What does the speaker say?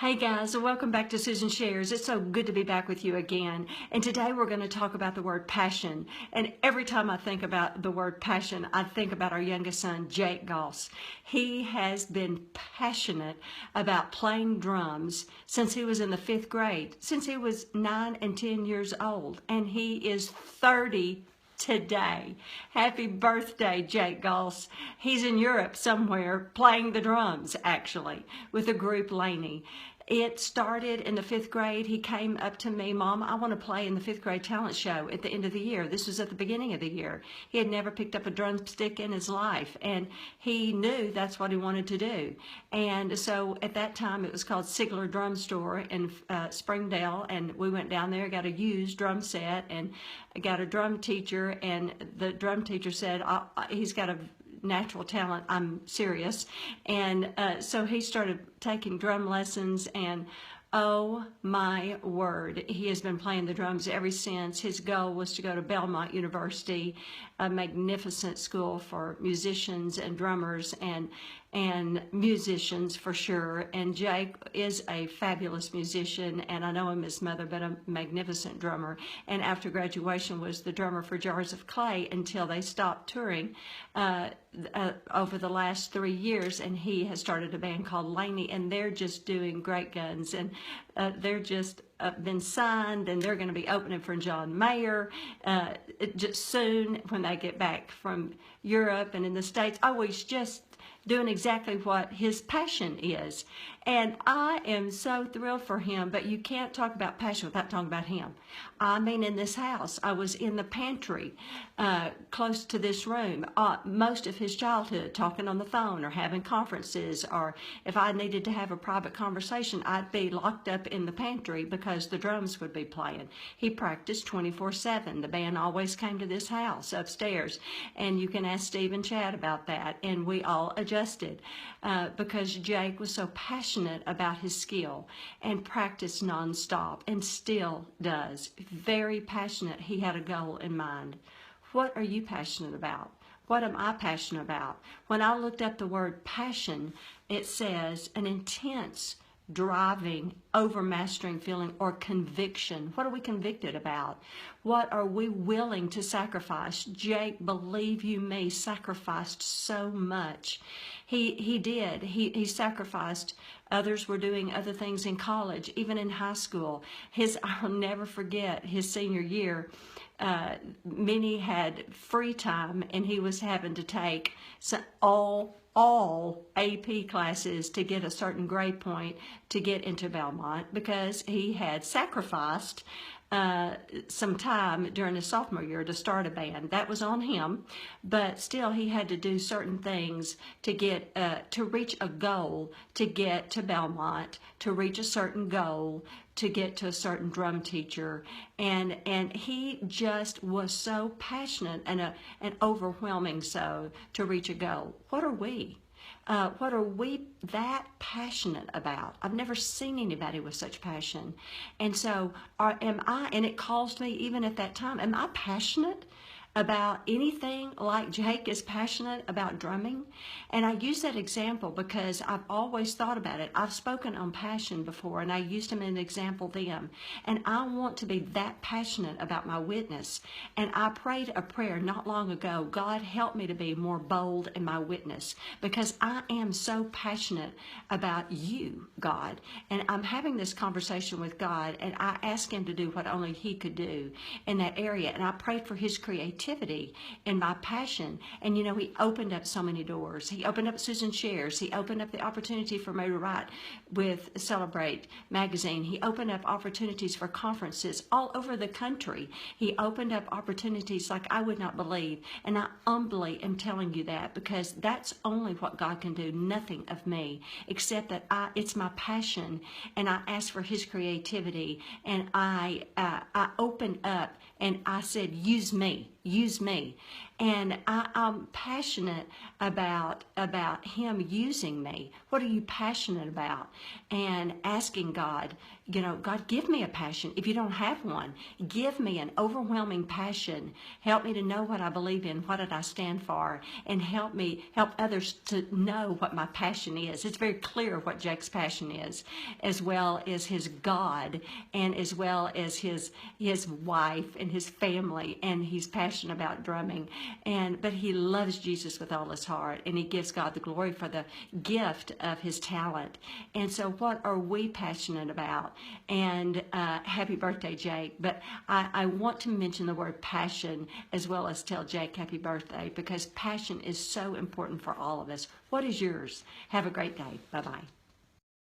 Hey guys, welcome back to Susan Shares. It's so good to be back with you again. And today we're going to talk about the word passion. And every time I think about the word passion, I think about our youngest son, Jake Goss. He has been passionate about playing drums since he was in the 5th grade, since he was 9 and 10 years old. And he is 30 today. Happy birthday, Jake Goss. He's in Europe somewhere playing the drums, actually, with the group Laney. It started in the 5th grade. He came up to me, Mom, I want to play in the 5th grade talent show at the end of the year. This was at the beginning of the year. He had never picked up a drumstick in his life, and he knew that's what he wanted to do. And so at that time, it was called Sigler Drum Store in Springdale, and we went down there, got a used drum set, and got a drum teacher, and the drum teacher said, he's got a natural talent, I'm serious. And so he started taking drum lessons, and oh my word, he has been playing the drums ever since. His goal was to go to Belmont University, a magnificent school for musicians and drummers and musicians for sure. And Jake is a fabulous musician, and I know him as mother, but a magnificent drummer. And after graduation was the drummer for Jars of Clay until they stopped touring over the last 3 years, and he has started a band called Laney, and they're just doing great guns, and they're just been signed, and they're going to be opening for John Mayer just soon when they get back from Europe and in the States. Oh, he's just doing exactly what his passion is. And I am so thrilled for him, but you can't talk about passion without talking about him. I mean, in this house, I was in the pantry close to this room most of his childhood, talking on the phone or having conferences, or if I needed to have a private conversation, I'd be locked up in the pantry because the drums would be playing. He practiced 24/7. The band always came to this house upstairs, and you can ask Steve and Chad about that, and we all adjusted because Jake was so passionate about his skill and practiced nonstop, and still does. Very passionate. He had a goal in mind. What are you passionate about? What am I passionate about? When I looked up the word passion, it says an intense, driving, overmastering feeling or conviction. What are we convicted about? What are we willing to sacrifice? Jake, believe you me, sacrificed so much. He did. He sacrificed. Others were doing other things in college, even in high school. I'll never forget his senior year. Many had free time, and he was having to take all AP classes to get a certain grade point to get into Belmont, because he had sacrificed some time during his sophomore year to start a band. That was on him, but still he had to do certain things to get to reach a goal, to get to Belmont, to reach a certain goal, to get to a certain drum teacher, and he just was so passionate and overwhelming so to reach a goal. What are we? What are we that passionate about? I've never seen anybody with such passion. And so am I, and it caused me even at that time, am I passionate about anything like Jake is passionate about drumming? And I use that example because I've always thought about it. I've spoken on passion before, and I used him as an example then. And I want to be that passionate about my witness. And I prayed a prayer not long ago, God, help me to be more bold in my witness, because I am so passionate about you, God. And I'm having this conversation with God, and I asked him to do what only he could do in that area. And I prayed for his creativity and my passion. And you know, he opened up so many doors. He opened up Susan Shares. He opened up the opportunity for me to write with Celebrate magazine. He opened up opportunities for conferences all over the country. He opened up opportunities like I would not believe. And I humbly am telling you that, because that's only what God can do. Nothing of me, except that it's my passion, and I ask for his creativity, and I opened up and I said, use me. And I'm passionate about him using me. What are you passionate about? And asking God, God, give me a passion. If you don't have one, give me an overwhelming passion. Help me to know what I believe in, what did I stand for, and help others to know what my passion is. It's very clear what Jake's passion is, as well as his God, and as well as his wife and his family, and he's passionate about drumming. But he loves Jesus with all his heart, and he gives God the glory for the gift of his talent. And so what are we passionate about? And happy birthday, Jake. But I want to mention the word passion as well as tell Jake happy birthday, because passion is so important for all of us. What is yours? Have a great day. Bye-bye.